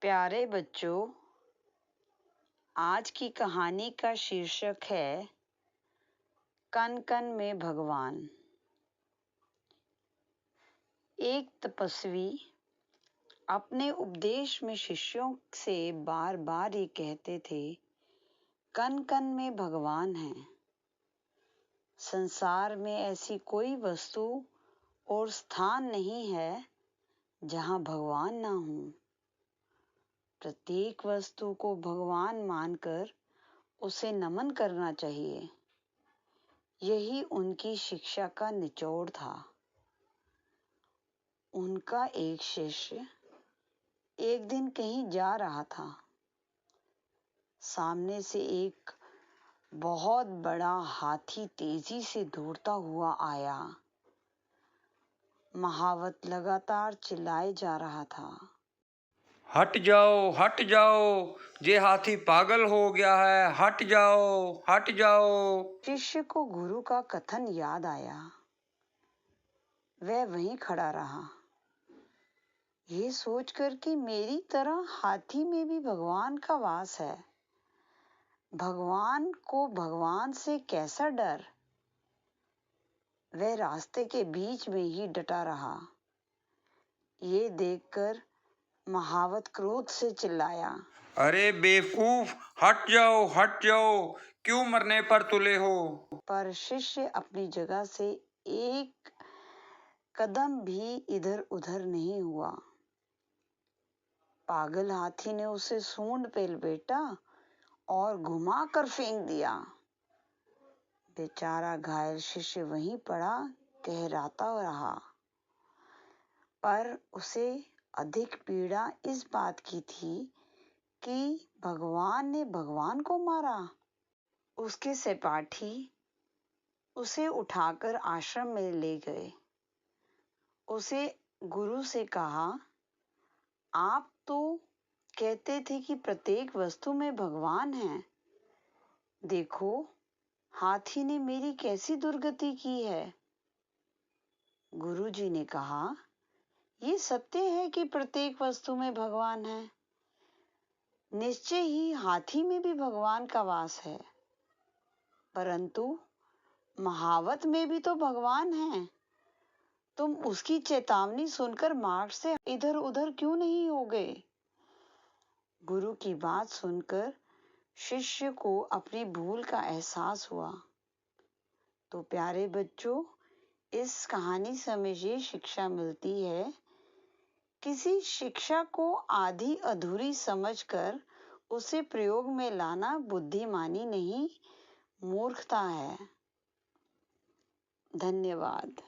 प्यारे बच्चों, आज की कहानी का शीर्षक है कण कण में भगवान। एक तपस्वी अपने उपदेश में शिष्यों से बार बार ये कहते थे, कण कण में भगवान है। संसार में ऐसी कोई वस्तु और स्थान नहीं है जहां भगवान ना हो। प्रत्येक वस्तु को भगवान मानकर उसे नमन करना चाहिए। यही उनकी शिक्षा का निचोड़ था। उनका एक शिष्य एक दिन कहीं जा रहा था। सामने से एक बहुत बड़ा हाथी तेजी से दौड़ता हुआ आया। महावत लगातार चिल्लाए जा रहा था, हट जाओ, हट जाओ, ये हाथी पागल हो गया है, हट जाओ, हट जाओ। शिष्य को गुरु का कथन याद आया। वह वहीं खड़ा रहा, ये सोचकर कि मेरी तरह हाथी में भी भगवान का वास है। भगवान को भगवान से कैसा डर। वह रास्ते के बीच में ही डटा रहा। ये देखकर महावत क्रोध से चिल्लाया, अरे बेवकूफ, हट जाओ, हट जाओ, क्यों मरने पर तुले हो। पर शिष्य अपनी जगह से एक कदम भी इधर उधर नहीं हुआ। पागल हाथी ने उसे सूंड पे लपेटा और घुमाकर फेंक दिया। बेचारा घायल शिष्य वहीं पड़ा कहराता रहा। पर उसे अधिक पीड़ा इस बात की थी कि भगवान ने भगवान को मारा। उसके सहपाठी उसे उठाकर आश्रम में ले गए। उसे गुरु से कहा, आप तो कहते थे कि प्रत्येक वस्तु में भगवान है। देखो, हाथी ने मेरी कैसी दुर्गति की है। गुरुजी ने कहा, ये सत्य है कि प्रत्येक वस्तु में भगवान है। निश्चय ही हाथी में भी भगवान का वास है, परंतु महावत में भी तो भगवान है। तुम उसकी चेतावनी सुनकर मार्ग से इधर उधर क्यों नहीं हो गए। गुरु की बात सुनकर शिष्य को अपनी भूल का एहसास हुआ। तो प्यारे बच्चों, इस कहानी से हमें ये शिक्षा मिलती है, किसी शिक्षा को आधी अधूरी समझकर उसे प्रयोग में लाना बुद्धिमानी नहीं, मूर्खता है। धन्यवाद।